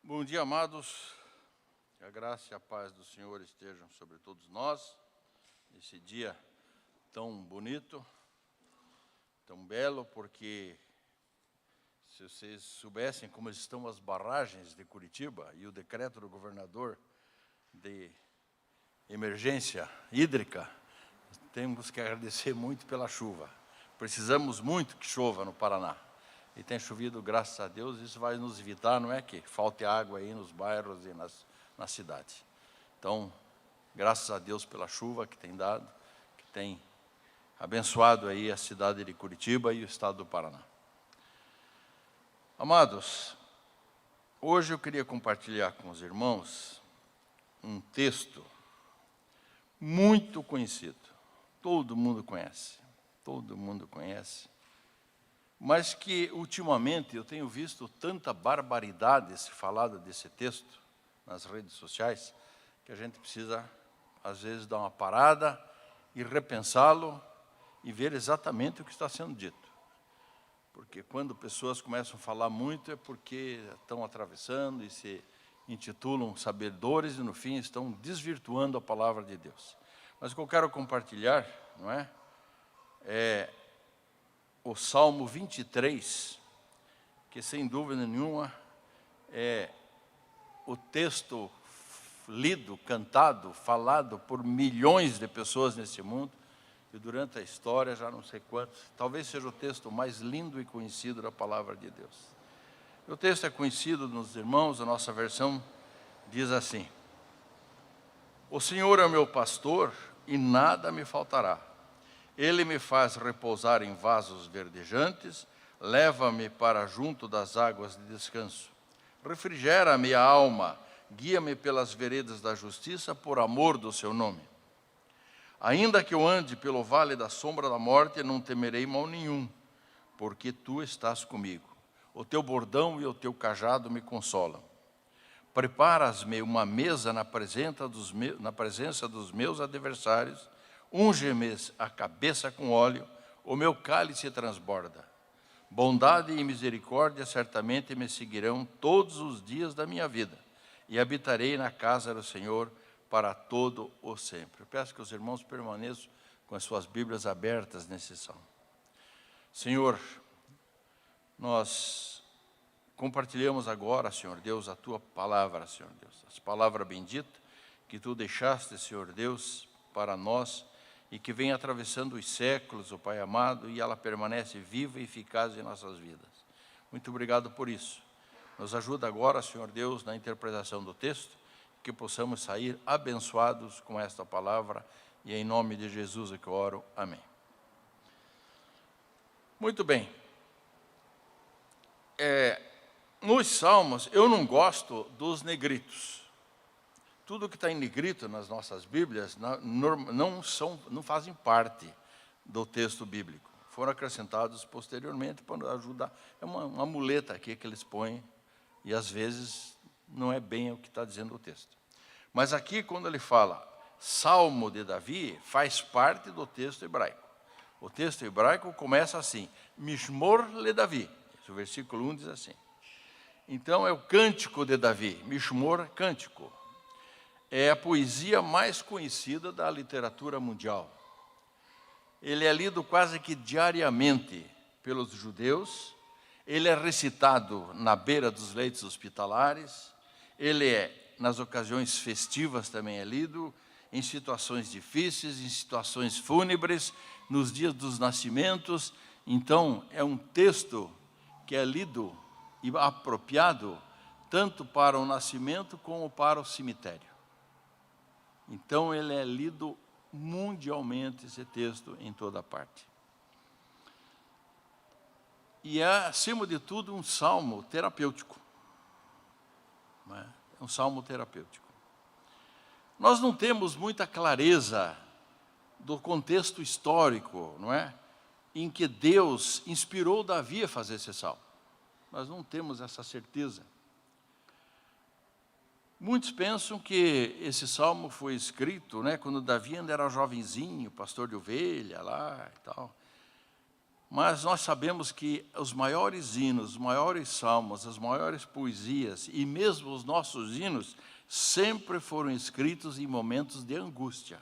Bom dia, amados. Que a graça e a paz do Senhor estejam sobre todos nós, nesse dia tão bonito, tão belo, porque se vocês soubessem como estão as barragens de Curitiba e o decreto do governador de emergência hídrica, temos que agradecer muito pela chuva. Precisamos muito que chova no Paraná. E tem chovido, graças a Deus, isso vai nos evitar, não é que falte água aí nos bairros e na cidade. Então, graças a Deus pela chuva que tem dado, que tem abençoado aí a cidade de Curitiba e o estado do Paraná. Amados, hoje eu queria compartilhar com os irmãos um texto muito conhecido. Todo mundo conhece, mas que ultimamente eu tenho visto tanta barbaridade se falada desse texto nas redes sociais, que a gente precisa, às vezes, dar uma parada e repensá-lo e ver exatamente o que está sendo dito. Porque quando pessoas começam a falar muito é porque estão atravessando e se intitulam sabedores e, no fim, estão desvirtuando a palavra de Deus. Mas o que eu quero compartilhar, não é o Salmo 23, que sem dúvida nenhuma é o texto lido, cantado, falado por milhões de pessoas nesse mundo, e durante a história, já não sei quantos, talvez seja o texto mais lindo e conhecido da palavra de Deus. O texto é conhecido nos irmãos, a nossa versão diz assim: O Senhor é o meu pastor e nada me faltará. Ele me faz repousar em vasos verdejantes, leva-me para junto das águas de descanso. Refrigera a minha alma, guia-me pelas veredas da justiça, por amor do seu nome. Ainda que eu ande pelo vale da sombra da morte, não temerei mal nenhum, porque tu estás comigo. O teu bordão e o teu cajado me consolam. Preparas-me uma mesa na presença dos meus adversários, unge-me a cabeça com óleo, o meu cálice transborda. Bondade e misericórdia certamente me seguirão todos os dias da minha vida, e habitarei na casa do Senhor para todo o sempre. Eu peço que os irmãos permaneçam com as suas Bíblias abertas nesse salmo. Senhor, nós compartilhamos agora, Senhor Deus, a Tua palavra, Senhor Deus, as palavras benditas que Tu deixaste, Senhor Deus, para nós, e que vem atravessando os séculos, ó Pai amado, e ela permanece viva e eficaz em nossas vidas. Muito obrigado por isso. Nos ajuda agora, Senhor Deus, na interpretação do texto, que possamos sair abençoados com esta palavra, e é em nome de Jesus é que eu oro. Amém. Muito bem. Nos Salmos, eu não gosto dos negritos. Tudo que está em negrito nas nossas Bíblias não fazem parte do texto bíblico. Foram acrescentados posteriormente para ajudar. É uma muleta aqui que eles põem, e às vezes não é bem o que está dizendo o texto. Mas aqui, quando ele fala Salmo de Davi, faz parte do texto hebraico. O texto hebraico começa assim: Mishmor le Davi. O versículo 1 diz assim. Então, é o cântico de Davi. Mishmor, cântico. É a poesia mais conhecida da literatura mundial. Ele é lido quase que diariamente pelos judeus. Ele é recitado na beira dos leitos hospitalares. Ele nas ocasiões festivas também é lido, em situações difíceis, em situações fúnebres, nos dias dos nascimentos. Então, é um texto que é lido e apropriado tanto para o nascimento como para o cemitério. Então, ele é lido mundialmente, esse texto, em toda parte. E é, acima de tudo, um salmo terapêutico. Não é? É um salmo terapêutico. Nós não temos muita clareza do contexto histórico, não é? Em que Deus inspirou Davi a fazer esse salmo. Nós não temos essa certeza. Muitos pensam que esse salmo foi escrito, quando Davi ainda era jovenzinho, pastor de ovelha lá e tal. Mas nós sabemos que os maiores hinos, os maiores salmos, as maiores poesias e mesmo os nossos hinos sempre foram escritos em momentos de angústia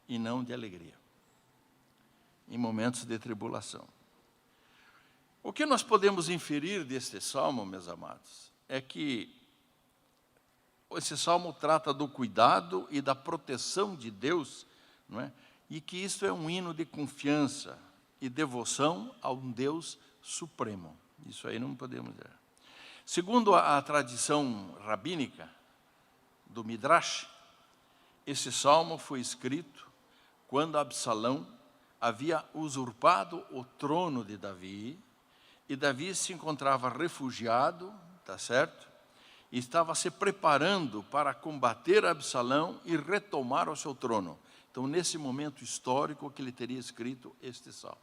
e não de alegria, em momentos de tribulação. O que nós podemos inferir deste salmo, meus amados, é que esse salmo trata do cuidado e da proteção de Deus, não é? E que isso é um hino de confiança e devoção a um Deus supremo. Isso aí não podemos dizer. Segundo a tradição rabínica do Midrash, esse salmo foi escrito quando Absalão havia usurpado o trono de Davi, e Davi se encontrava refugiado, tá certo? E estava se preparando para combater Absalão e retomar o seu trono. Então, nesse momento histórico que ele teria escrito este salmo.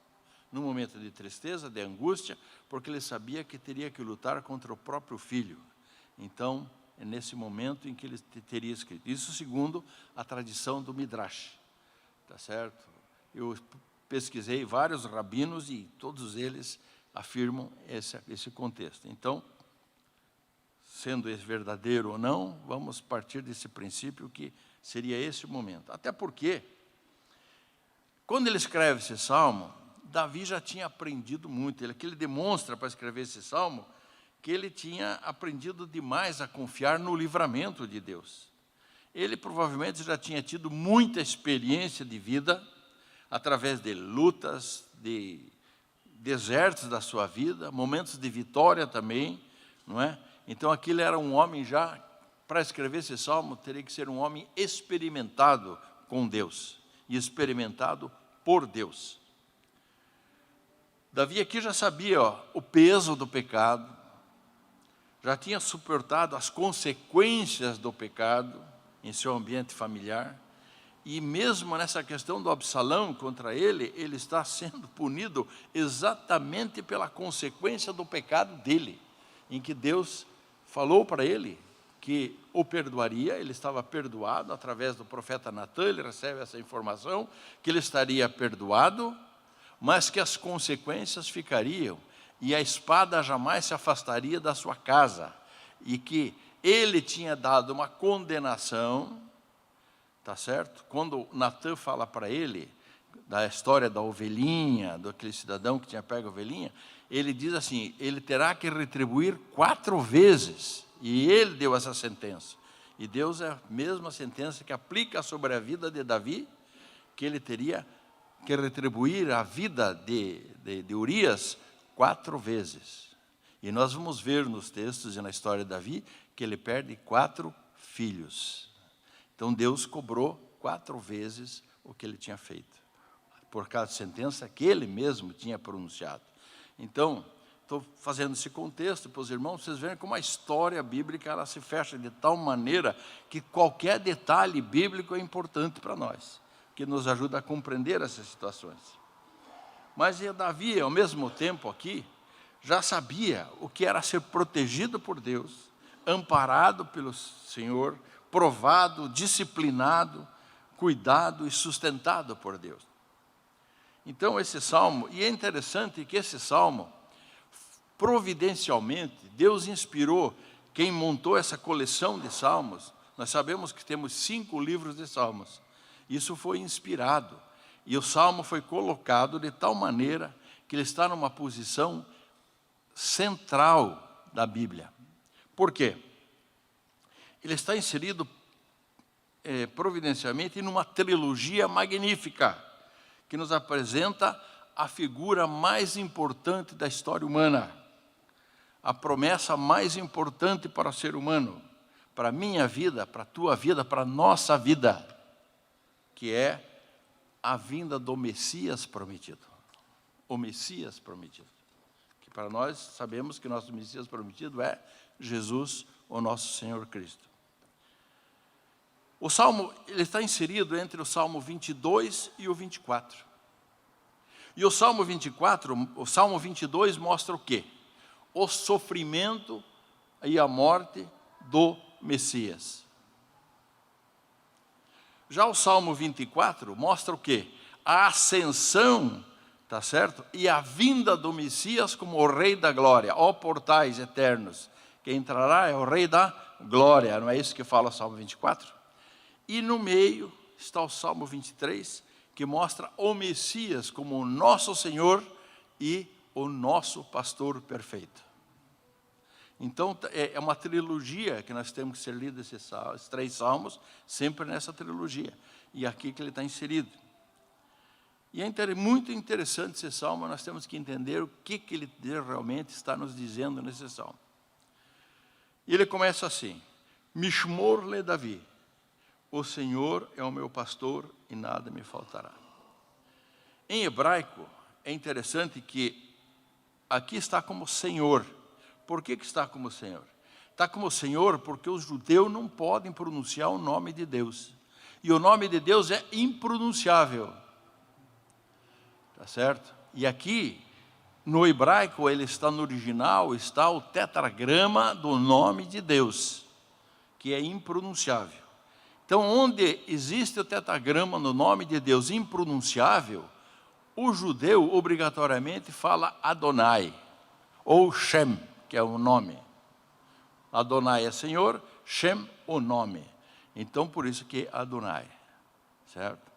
Num momento de tristeza, de angústia, porque ele sabia que teria que lutar contra o próprio filho. Então, é nesse momento em que ele teria escrito. Isso segundo a tradição do Midrash. Tá certo? Eu pesquisei vários rabinos e todos eles afirmam esse contexto. Então, sendo esse verdadeiro ou não, vamos partir desse princípio que seria esse o momento. Até porque, quando ele escreve esse salmo, Davi já tinha aprendido muito. Ele demonstra para escrever esse salmo que ele tinha aprendido demais a confiar no livramento de Deus. Ele provavelmente já tinha tido muita experiência de vida, através de lutas, de desertos da sua vida, momentos de vitória também, não é? Então, aquele era um homem já, para escrever esse salmo, teria que ser um homem experimentado com Deus, e experimentado por Deus. Davi aqui já sabia o peso do pecado, já tinha suportado as consequências do pecado em seu ambiente familiar, e mesmo nessa questão do Absalão contra ele, ele está sendo punido exatamente pela consequência do pecado dele, em que Deus falou para ele que o perdoaria. Ele estava perdoado através do profeta Natã, ele recebe essa informação, que ele estaria perdoado, mas que as consequências ficariam, e a espada jamais se afastaria da sua casa, e que ele tinha dado uma condenação, tá certo? Quando Natã fala para ele, da história da ovelhinha, daquele cidadão que tinha pego a ovelhinha, ele diz assim, ele terá que retribuir 4 vezes, e ele deu essa sentença. E Deus é a mesma sentença que aplica sobre a vida de Davi, que ele teria que retribuir a vida de Urias 4 vezes. E nós vamos ver nos textos e na história de Davi, que ele perde 4 filhos. Então Deus cobrou 4 vezes o que ele tinha feito, por causa da sentença que ele mesmo tinha pronunciado. Então, estou fazendo esse contexto para os irmãos, vocês verem como a história bíblica ela se fecha de tal maneira que qualquer detalhe bíblico é importante para nós, que nos ajuda a compreender essas situações. Mas Davi, ao mesmo tempo aqui, já sabia o que era ser protegido por Deus, amparado pelo Senhor, provado, disciplinado, cuidado e sustentado por Deus. Então esse salmo, e é interessante que esse salmo, providencialmente, Deus inspirou quem montou essa coleção de salmos. Nós sabemos que temos 5 livros de salmos. Isso foi inspirado, e o salmo foi colocado de tal maneira que ele está numa posição central da Bíblia. Por quê? Ele está inserido providencialmente numa trilogia magnífica, que nos apresenta a figura mais importante da história humana, a promessa mais importante para o ser humano, para a minha vida, para a tua vida, para a nossa vida, que é a vinda do Messias prometido. O Messias prometido. Que para nós sabemos que nosso Messias prometido é Jesus, o nosso Senhor Cristo. O salmo, ele está inserido entre o Salmo 22 e o 24. E o Salmo 22 mostra o quê? O sofrimento e a morte do Messias. Já o Salmo 24 mostra o quê? A ascensão tá certo? E a vinda do Messias como o Rei da Glória, ó portais eternos, quem entrará é o Rei da Glória, não é isso que fala o Salmo 24? E no meio está o Salmo 23, que mostra o Messias como o nosso Senhor e o nosso pastor perfeito. Então, é uma trilogia que nós temos que ser lidos, esses 3 salmos, sempre nessa trilogia. E aqui que ele está inserido. E é muito interessante esse salmo, nós temos que entender o que ele realmente está nos dizendo nesse salmo. E ele começa assim: Mishmor le Davi, o Senhor é o meu pastor e nada me faltará. Em hebraico, é interessante que aqui está como Senhor. Por que está como Senhor? Está como Senhor porque os judeus não podem pronunciar o nome de Deus. E o nome de Deus é impronunciável. Tá certo? E aqui, no hebraico, ele está no original, está o tetragrama do nome de Deus, que é impronunciável. Então, onde existe o tetragrama no nome de Deus impronunciável, o judeu obrigatoriamente fala Adonai, ou Shem, que é o nome. Adonai é Senhor, Shem o nome. Então, por isso que é Adonai, certo?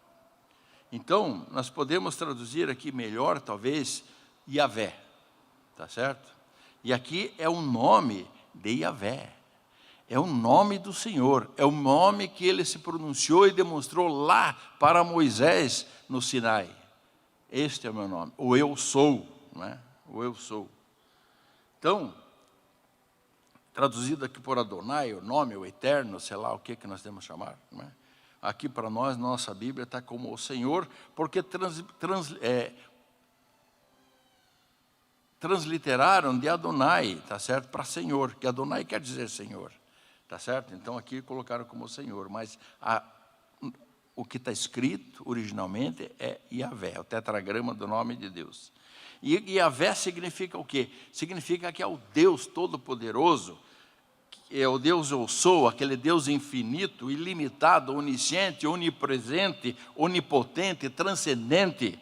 Então, nós podemos traduzir aqui melhor, talvez, Yahvé, tá certo? E aqui é o nome de Yahvé, é o nome do Senhor, é o nome que ele se pronunciou e demonstrou lá para Moisés no Sinai. Este é o meu nome, o eu sou, não é? O eu sou. Então, traduzido aqui por Adonai, o nome, o eterno, sei lá o que nós temos que chamar, não é? Aqui para nós, nossa Bíblia está como o Senhor, porque transliteraram de Adonai, tá certo? Para Senhor, que Adonai quer dizer Senhor, tá certo? Então aqui colocaram como Senhor, mas o que está escrito originalmente é Yahvé, o tetragrama do nome de Deus. E Yahvé significa o quê? Significa que é o Deus Todo-Poderoso, é o Deus eu sou, aquele Deus infinito, ilimitado, onisciente, onipresente, onipotente, transcendente.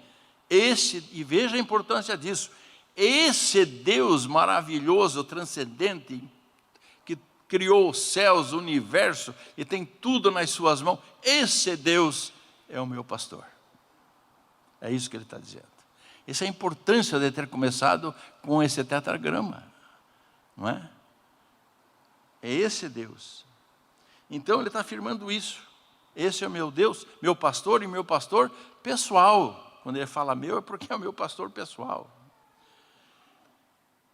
E veja a importância disso, esse Deus maravilhoso, transcendente, que criou os céus, o universo, e tem tudo nas suas mãos, esse Deus é o meu pastor. É isso que ele está dizendo. Essa é a importância de ter começado com esse tetragrama, não é? É esse Deus. Então ele está afirmando isso. Esse é o meu Deus, meu pastor e meu pastor pessoal. Quando ele fala meu, é porque é o meu pastor pessoal.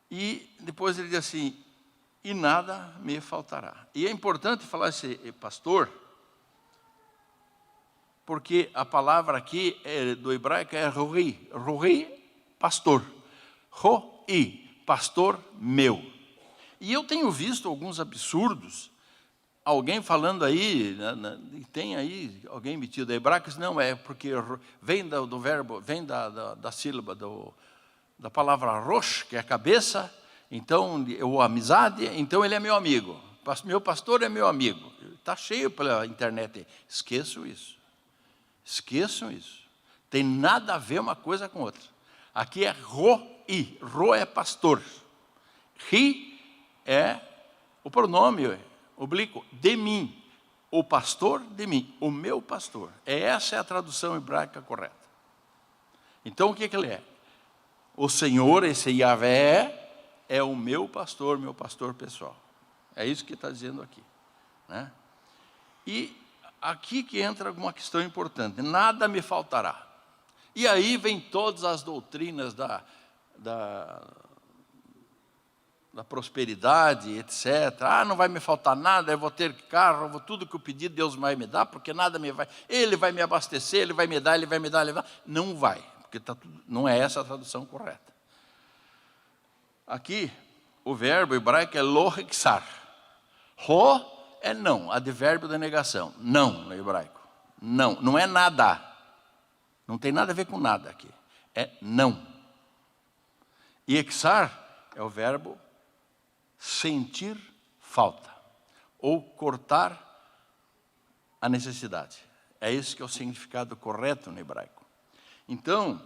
E depois ele diz assim, e nada me faltará. E é importante falar esse pastor, porque a palavra aqui do hebraico é roi. Roi, pastor. Roi, pastor meu. E eu tenho visto alguns absurdos, alguém falando aí, tem aí alguém metido hebraico, não, é porque vem do verbo, vem da sílaba, da palavra rosh, que é a cabeça, então, ou amizade, então ele é meu amigo, meu pastor é meu amigo. Está cheio pela internet, esqueçam isso, tem nada a ver uma coisa com outra. Aqui é roi, ro é pastor, ri é o pronome oblíquo de mim, o pastor de mim, o meu pastor. Essa é a tradução hebraica correta. Então o que ele é? O Senhor, esse Yahvé, é o meu pastor pessoal. É isso que está dizendo aqui, né? E aqui que entra uma questão importante, nada me faltará. E aí vem todas as doutrinas da prosperidade, etc. Não vai me faltar nada, eu vou ter carro, tudo que eu pedir Deus vai me dar, porque nada me vai, Ele vai me abastecer, Ele vai me dar, Ele vai me dar, Ele vai. Não vai, porque não é essa a tradução correta. Aqui, o verbo hebraico é lohexar. Ro é não, advérbio da negação. Não, no hebraico. Não é nada. Não tem nada a ver com nada aqui. É não. E exar é o verbo sentir falta, ou cortar a necessidade. É esse que é o significado correto no hebraico. Então,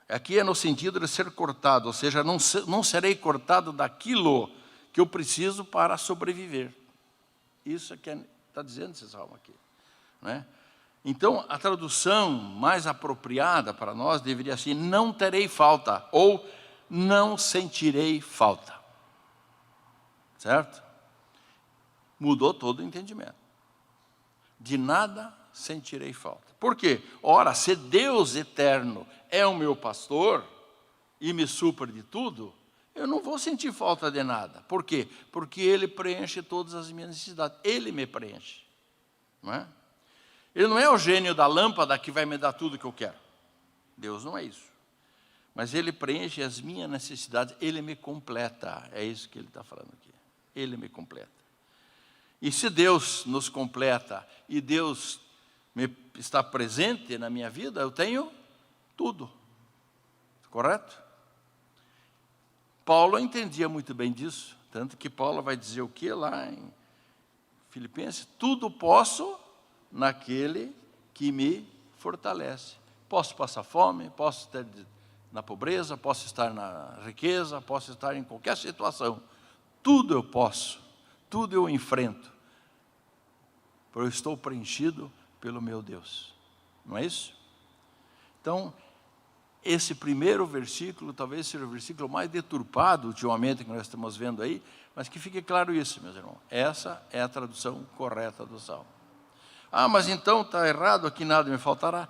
Aqui é no sentido de ser cortado, ou seja, não serei cortado daquilo que eu preciso para sobreviver. Isso é que está dizendo esse salmo aqui, né? Então, a tradução mais apropriada para nós deveria ser: não terei falta, ou não sentirei falta. Certo? Mudou todo o entendimento. De nada sentirei falta. Por quê? Ora, se Deus eterno é o meu pastor e me supre de tudo, eu não vou sentir falta de nada. Por quê? Porque Ele preenche todas as minhas necessidades. Ele me preenche. Não é? Ele não é o gênio da lâmpada que vai me dar tudo que eu quero. Deus não é isso. Mas Ele preenche as minhas necessidades, Ele me completa. É isso que Ele está falando aqui. Ele me completa. E se Deus nos completa e Deus está presente na minha vida, eu tenho tudo. Correto? Paulo entendia muito bem disso. Tanto que Paulo vai dizer o que lá em Filipenses? Tudo posso naquele que me fortalece. Posso passar fome, posso estar na pobreza, posso estar na riqueza, posso estar em qualquer situação. Tudo eu posso, tudo eu enfrento, porque eu estou preenchido pelo meu Deus. Não é isso? Então, esse primeiro versículo talvez seja o versículo mais deturpado ultimamente que nós estamos vendo aí, mas que fique claro isso, meus irmãos. Essa é a tradução correta do Salmo. Ah, mas então está errado, aqui nada me faltará.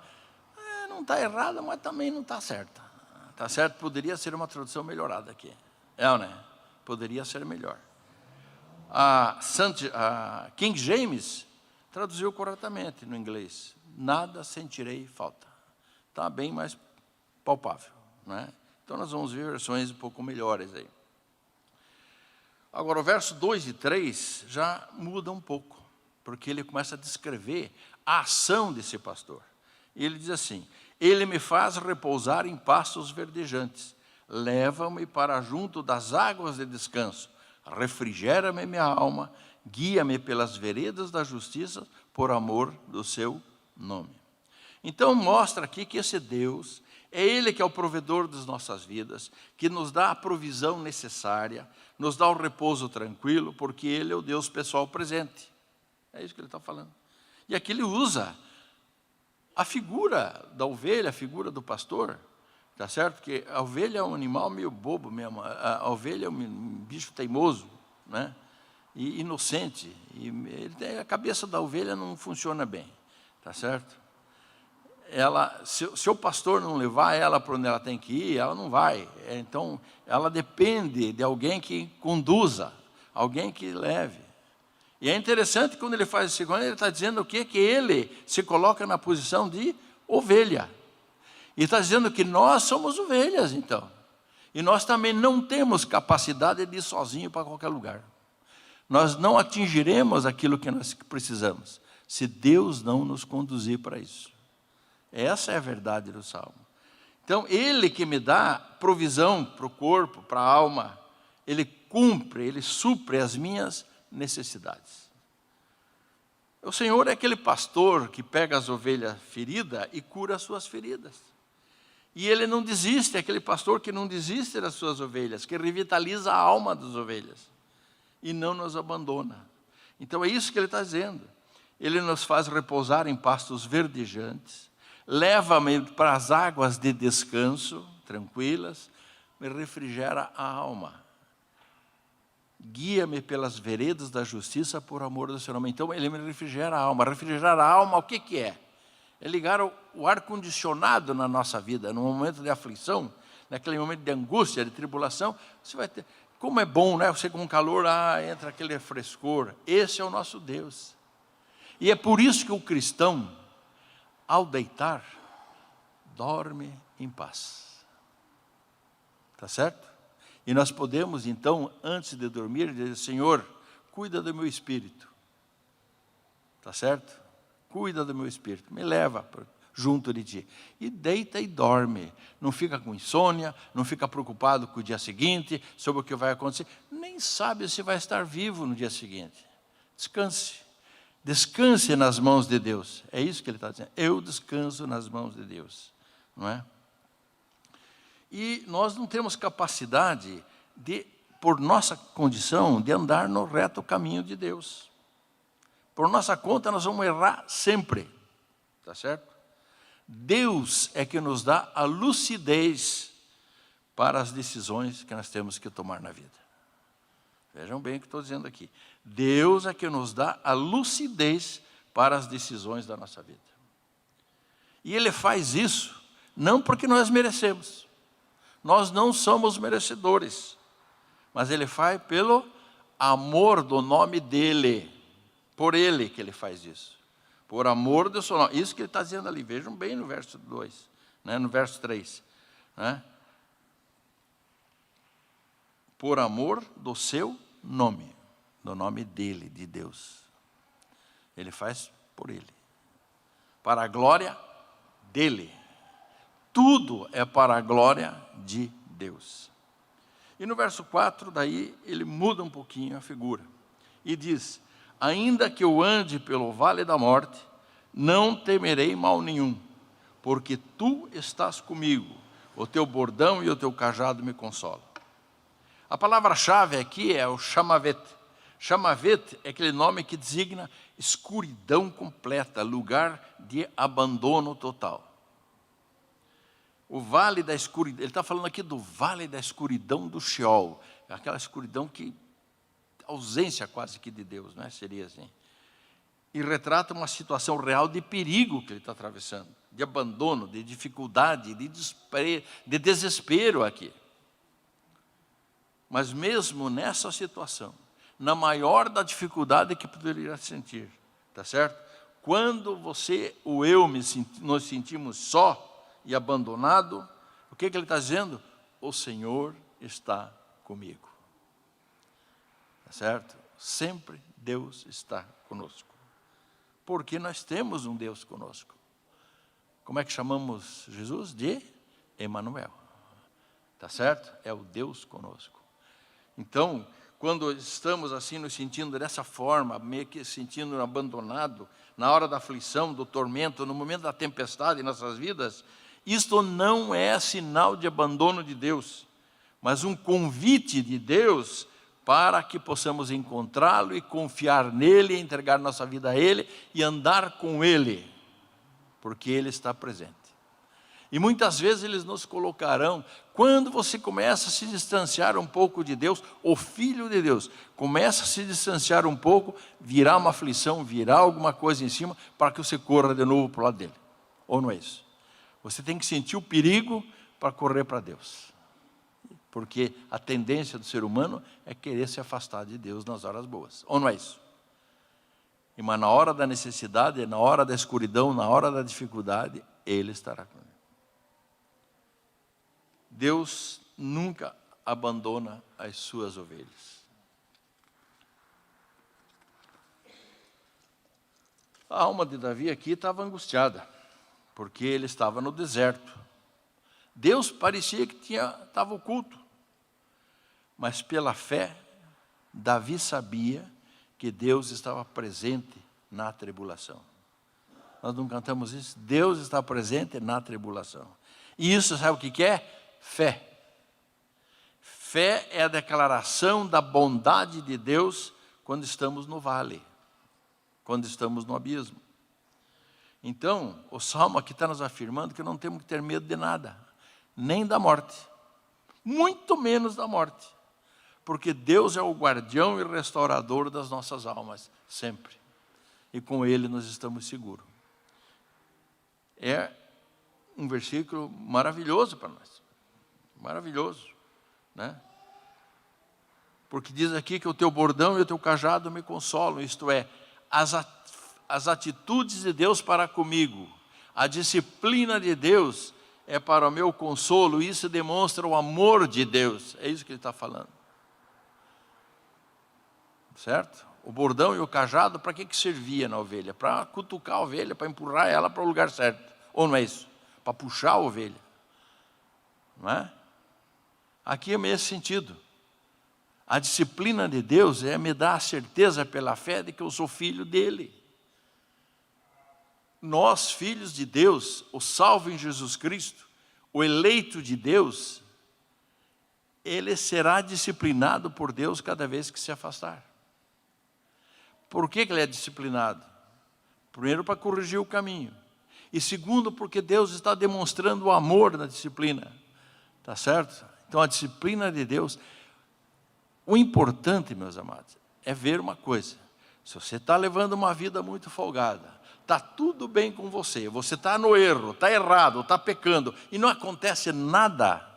Não está errado, mas também não está certa. Está certo? Poderia ser uma tradução melhorada aqui. Né? Poderia ser melhor. A King James traduziu corretamente no inglês. Nada sentirei falta. Está bem mais palpável. Não é? Então nós vamos ver versões um pouco melhores aí. Agora o verso 2 e 3 já muda um pouco, porque ele começa a descrever a ação desse pastor. E ele diz assim: ele me faz repousar em pastos verdejantes, leva-me para junto das águas de descanso, refrigera-me minha alma, guia-me pelas veredas da justiça, por amor do seu nome. Então mostra aqui que esse Deus, é Ele que é o provedor das nossas vidas, que nos dá a provisão necessária, nos dá o repouso tranquilo, porque Ele é o Deus pessoal presente. É isso que ele está falando. E aqui ele usa a figura da ovelha, a figura do pastor, tá certo? Porque a ovelha é um animal meio bobo mesmo. A ovelha é um bicho teimoso, né? E inocente. E a cabeça da ovelha não funciona bem, tá certo? Se o pastor não levar ela para onde ela tem que ir, ela não vai. Então, ela depende de alguém que conduza, alguém que leve. E é interessante quando ele faz esse segundo, ele está dizendo o quê? Que ele se coloca na posição de ovelha. E está dizendo que nós somos ovelhas, então. E nós também não temos capacidade de ir sozinho para qualquer lugar. Nós não atingiremos aquilo que nós precisamos, se Deus não nos conduzir para isso. Essa é a verdade do Salmo. Então, Ele que me dá provisão para o corpo, para a alma, Ele cumpre, Ele supre as minhas necessidades. O Senhor é aquele pastor que pega as ovelhas feridas e cura as suas feridas. E Ele não desiste, é aquele pastor que não desiste das suas ovelhas, que revitaliza a alma das ovelhas e não nos abandona. Então é isso que Ele está dizendo. Ele nos faz repousar em pastos verdejantes, leva-me para as águas de descanso, tranquilas, me refrigera a alma. Guia-me pelas veredas da justiça por amor do seu nome. Então Ele me refrigera a alma. Refrigerar a alma, o que é? É ligar o ar-condicionado na nossa vida, no momento de aflição, naquele momento de angústia, de tribulação. Você vai ter, como é bom, né? Você com calor, entra aquele frescor. Esse é o nosso Deus. E é por isso que o cristão, ao deitar, dorme em paz. Tá certo? E nós podemos, então, antes de dormir, dizer: Senhor, cuida do meu espírito. Tá certo? Cuida do meu espírito, me leva junto de Ti. E deita e dorme. Não fica com insônia, não fica preocupado com o dia seguinte, sobre o que vai acontecer. Nem sabe se vai estar vivo no dia seguinte. Descanse. Descanse nas mãos de Deus. É isso que ele está dizendo. Eu descanso nas mãos de Deus. Não é? E nós não temos capacidade de, por nossa condição, de andar no reto caminho de Deus. Por nossa conta, nós vamos errar sempre. Tá certo? Deus é que nos dá a lucidez para as decisões que nós temos que tomar na vida. Vejam bem o que estou dizendo aqui. Deus é que nos dá a lucidez para as decisões da nossa vida. E Ele faz isso não porque nós merecemos. Nós não somos merecedores. Mas Ele faz pelo amor do nome dEle. Por Ele que Ele faz isso. Por amor do seu nome. Isso que Ele está dizendo ali. Vejam bem no verso 2, né? No verso 3. Né? Por amor do seu nome. Do nome dEle, de Deus. Ele faz por Ele. Para a glória dEle. Tudo é para a glória de Deus. E no verso 4, daí, ele muda um pouquinho a figura. E diz, ainda que eu ande pelo vale da morte, não temerei mal nenhum, porque tu estás comigo, o teu bordão e o teu cajado me consolam. A palavra-chave aqui é o chamavet. Chamavet é aquele nome que designa escuridão completa, lugar de abandono total. O vale da escuridão, ele está falando aqui do vale da escuridão do Sheol, aquela escuridão que, ausência quase que de Deus, né? Seria assim. E retrata uma situação real de perigo que ele está atravessando, de abandono, de dificuldade, de desespero aqui. Mas mesmo nessa situação, na maior da dificuldade que poderia sentir, tá certo? Quando você, ou eu, nos sentimos só e abandonado, o que ele está dizendo? O Senhor está comigo. Tá certo? Sempre Deus está conosco. Porque nós temos um Deus conosco. Como é que chamamos Jesus? De Emanuel. Tá certo? É o Deus conosco. Então, quando estamos assim nos sentindo dessa forma, meio que sentindo abandonado, na hora da aflição, do tormento, no momento da tempestade em nossas vidas, isto não é sinal de abandono de Deus, mas um convite de Deus para que possamos encontrá-lo e confiar nele, entregar nossa vida a Ele e andar com Ele, porque Ele está presente. E muitas vezes eles nos colocarão, quando você começa a se distanciar um pouco de Deus, o Filho de Deus começa a se distanciar um pouco, virá uma aflição, virá alguma coisa em cima, para que você corra de novo para o lado dele. Ou não é isso? Você tem que sentir o perigo para correr para Deus. Porque a tendência do ser humano é querer se afastar de Deus nas horas boas. Ou não é isso? Mas na hora da necessidade, na hora da escuridão, na hora da dificuldade, Ele estará conosco. Deus nunca abandona as suas ovelhas. A alma de Davi aqui estava angustiada, porque ele estava no deserto. Deus parecia que estava oculto. Mas pela fé, Davi sabia que Deus estava presente na tribulação. Nós não cantamos isso? Deus está presente na tribulação. E isso sabe o que é? Fé. Fé é a declaração da bondade de Deus quando estamos no vale, quando estamos no abismo. Então, o Salmo aqui está nos afirmando que não temos que ter medo de nada, nem da morte, muito menos da morte, porque Deus é o guardião e restaurador das nossas almas, sempre. E com Ele nós estamos seguros. É um versículo maravilhoso para nós. Maravilhoso, né? Porque diz aqui que o teu bordão e o teu cajado me consolam, isto é, as atitudes de Deus para comigo, a disciplina de Deus é para o meu consolo, e isso demonstra o amor de Deus, é isso que ele está falando. Certo? O bordão e o cajado, para que servia na ovelha? Para cutucar a ovelha, para empurrar ela para o lugar certo, ou não é isso? Para puxar a ovelha, não é? Aqui é nesse sentido. A disciplina de Deus é me dar a certeza pela fé de que eu sou filho dele. Nós, filhos de Deus, o salvo em Jesus Cristo, o eleito de Deus, ele será disciplinado por Deus cada vez que se afastar. Por que ele é disciplinado? Primeiro, para corrigir o caminho. E segundo, porque Deus está demonstrando o amor na disciplina. Está certo? Então, a disciplina de Deus. O importante, meus amados, é ver uma coisa. Se você está levando uma vida muito folgada, está tudo bem com você, você está no erro, está errado, está pecando, e não acontece nada,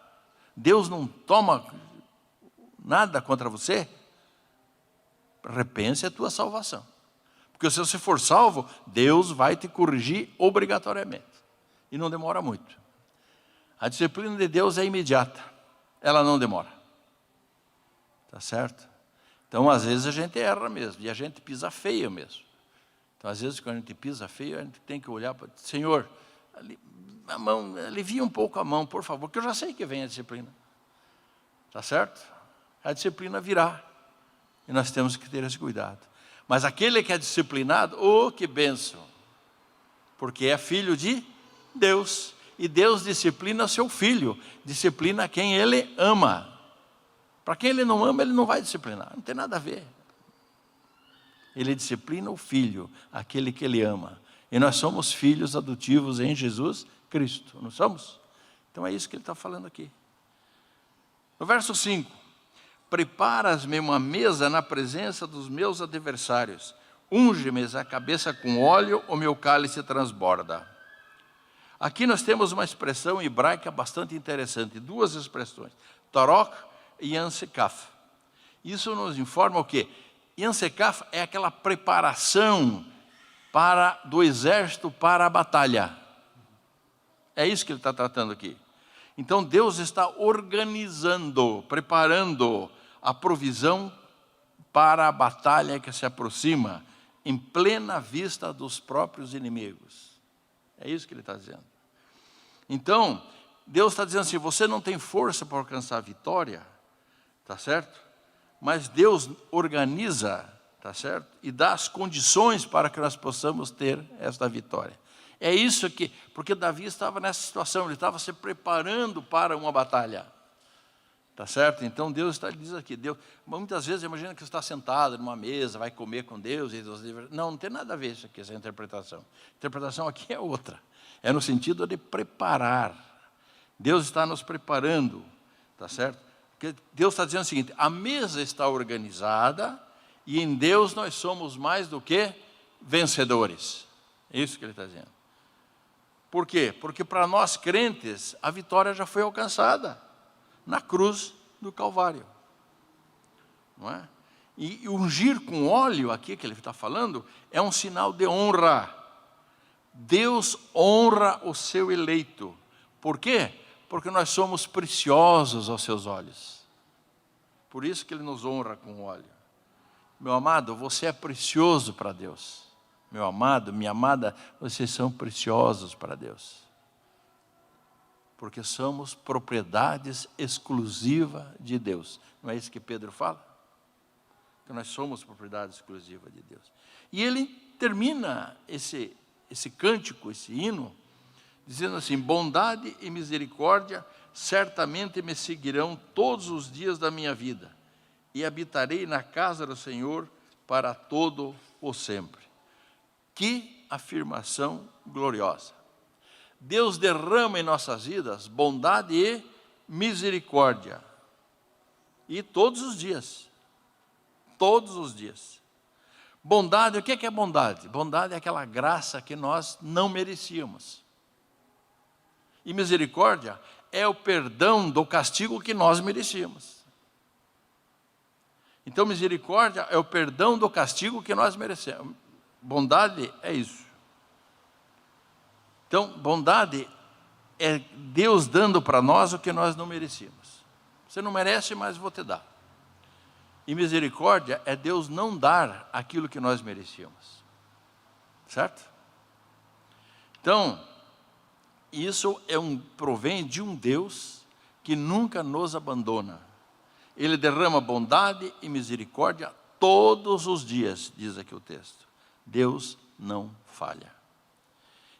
Deus não toma nada contra você, repense a tua salvação. Porque se você for salvo, Deus vai te corrigir obrigatoriamente. E não demora muito. A disciplina de Deus é imediata. Ela não demora. Tá certo? Então, às vezes, a gente erra mesmo. E a gente pisa feio mesmo. Então, às vezes, quando a gente pisa feio, a gente tem que olhar para... Senhor, a mão, alivia um pouco a mão, por favor. Que eu já sei que vem a disciplina. Tá certo? A disciplina virá. E nós temos que ter esse cuidado. Mas aquele que é disciplinado, oh, que bênção! Porque é filho de Deus. E Deus disciplina seu filho. Disciplina quem ele ama. Para quem ele não ama, ele não vai disciplinar. Não tem nada a ver. Ele disciplina o filho, aquele que ele ama. E nós somos filhos adotivos em Jesus Cristo. Não somos? Então é isso que ele está falando aqui. No verso 5. Preparas-me uma mesa na presença dos meus adversários. Unge-me a cabeça com óleo, o meu cálice transborda. Aqui nós temos uma expressão hebraica bastante interessante. Duas expressões. Tarok e Yansekaf. Isso nos informa o quê? Yansekaf é aquela preparação do exército para a batalha. É isso que ele está tratando aqui. Então Deus está organizando, preparando a provisão para a batalha que se aproxima, em plena vista dos próprios inimigos. É isso que ele está dizendo. Então, Deus está dizendo assim, você não tem força para alcançar a vitória, tá certo? Mas Deus organiza, tá certo? E dá as condições para que nós possamos ter esta vitória. É isso que, porque Davi estava nessa situação, ele estava se preparando para uma batalha. Tá certo? Então Deus diz aqui, Deus, muitas vezes imagina que você está sentado numa mesa, vai comer com Deus. Não tem nada a ver isso aqui, essa interpretação. A interpretação aqui é outra. É no sentido de preparar. Deus está nos preparando, tá certo? Porque Deus está dizendo o seguinte, a mesa está organizada e em Deus nós somos mais do que vencedores. É isso que ele está dizendo. Por quê? Porque para nós crentes, a vitória já foi alcançada na cruz do Calvário. Não é? E ungir com óleo, aqui que ele está falando, é um sinal de honra. Deus honra o seu eleito. Por quê? Porque nós somos preciosos aos seus olhos. Por isso que ele nos honra com óleo. Meu amado, você é precioso para Deus. Meu amado, minha amada, vocês são preciosos para Deus. Porque somos propriedades exclusivas de Deus. Não é isso que Pedro fala? Que nós somos propriedade exclusiva de Deus. E ele termina esse cântico, esse hino, dizendo assim, bondade e misericórdia certamente me seguirão todos os dias da minha vida, e habitarei na casa do Senhor para todo o sempre. Que afirmação gloriosa! Deus derrama em nossas vidas bondade e misericórdia. E todos os dias. Todos os dias. Bondade, o que é bondade? Bondade é aquela graça que nós não merecíamos. E misericórdia é o perdão do castigo que nós merecíamos. Então misericórdia é o perdão do castigo que nós merecemos. Bondade é isso. Então, bondade é Deus dando para nós o que nós não merecíamos. Você não merece, mas vou te dar. E misericórdia é Deus não dar aquilo que nós merecíamos. Certo? Então, isso provém de um Deus que nunca nos abandona. Ele derrama bondade e misericórdia todos os dias, diz aqui o texto. Deus não falha.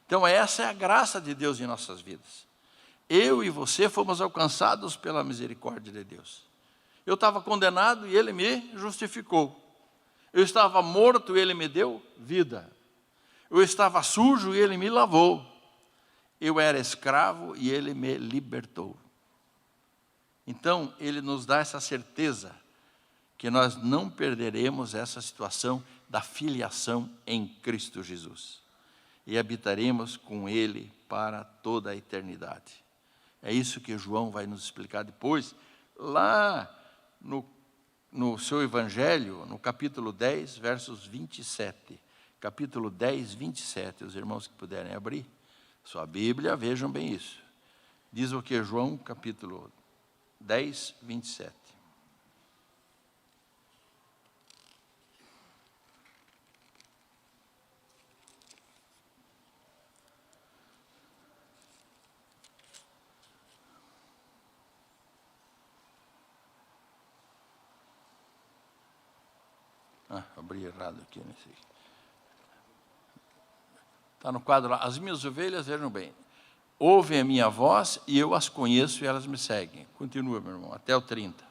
Então essa é a graça de Deus em nossas vidas. Eu e você fomos alcançados pela misericórdia de Deus. Eu estava condenado e Ele me justificou. Eu estava morto e Ele me deu vida. Eu estava sujo e Ele me lavou. Eu era escravo e Ele me libertou. Então, Ele nos dá essa certeza que nós não perderemos essa situação da filiação em Cristo Jesus. E habitaremos com Ele para toda a eternidade. É isso que João vai nos explicar depois, lá no seu Evangelho, no capítulo 10, versos 27. Capítulo 10, 27. Os irmãos que puderem abrir sua Bíblia, vejam bem isso. Diz o que? João, capítulo 10, 27. Abri errado aqui, nesse. Está no quadro lá. As minhas ovelhas, vejam bem, ouvem a minha voz e eu as conheço e elas me seguem. Continua, meu irmão, até o 30.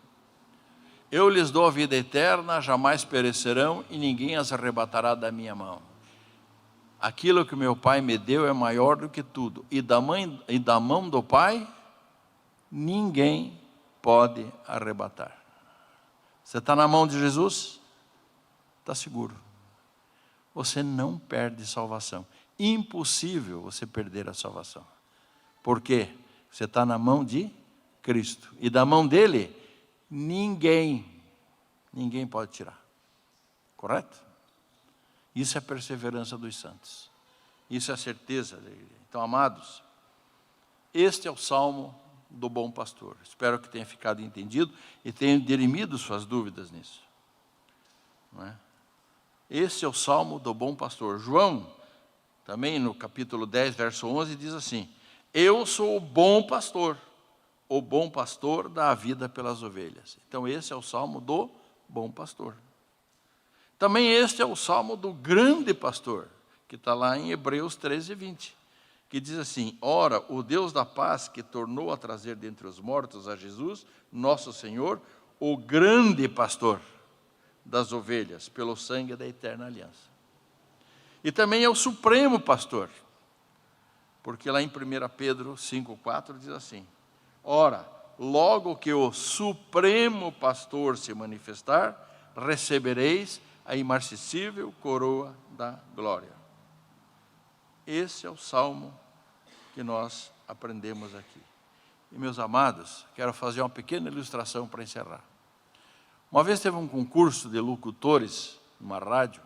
Eu lhes dou a vida eterna, jamais perecerão e ninguém as arrebatará da minha mão. Aquilo que meu Pai me deu é maior do que tudo. E da mão do Pai, ninguém pode arrebatar. Você está na mão de Jesus? Está seguro. Você não perde salvação. Impossível você perder a salvação. Por quê? Você está na mão de Cristo. E da mão dele, ninguém pode tirar. Correto? Isso é a perseverança dos santos. Isso é a certeza dele. Então, amados, este é o Salmo do bom pastor. Espero que tenha ficado entendido e tenha dirimido suas dúvidas nisso. Não é? Esse é o Salmo do bom pastor. João, também no capítulo 10, verso 11, diz assim: eu sou o bom pastor dá a vida pelas ovelhas. Então esse é o Salmo do bom pastor. Também este é o Salmo do grande pastor, que está lá em Hebreus 13, 20, que diz assim: ora, o Deus da paz, que tornou a trazer dentre os mortos a Jesus, nosso Senhor, o grande pastor das ovelhas, pelo sangue da eterna aliança. E também é o supremo pastor, porque lá em 1 Pedro 5,4 diz assim: ora, logo que o supremo pastor se manifestar, recebereis a imarcessível coroa da glória. Esse é o salmo que nós aprendemos aqui. E, meus amados, quero fazer uma pequena ilustração para encerrar. Uma vez teve um concurso de locutores numa rádio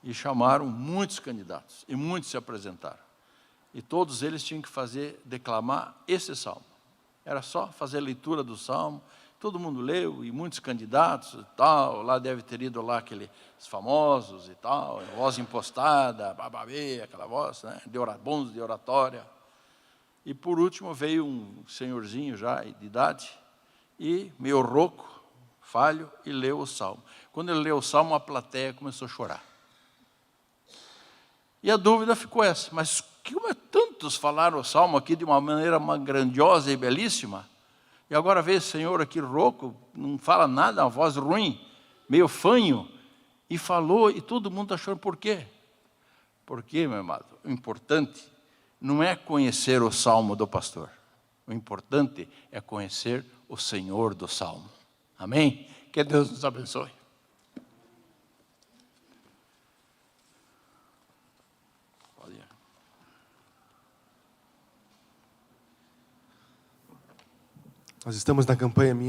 e chamaram muitos candidatos e muitos se apresentaram. E todos eles tinham que declamar esse salmo. Era só fazer a leitura do salmo, todo mundo leu e muitos candidatos e tal. Lá deve ter ido lá aqueles famosos e tal, voz impostada, bababê, aquela voz, né, bons de oratória. E por último veio um senhorzinho já de idade e meio rouco, falho, e leu o salmo. Quando ele leu o salmo, a plateia começou a chorar. E a dúvida ficou essa: mas como tantos falaram o salmo aqui de uma maneira grandiosa e belíssima, e agora veio esse senhor aqui rouco, não fala nada, uma voz ruim, meio fanho, e falou, e todo mundo está chorando. Por quê? Porque, meu amado, o importante não é conhecer o salmo do pastor. O importante é conhecer o Senhor do salmo. Amém? Que Deus nos abençoe. Nós estamos na campanha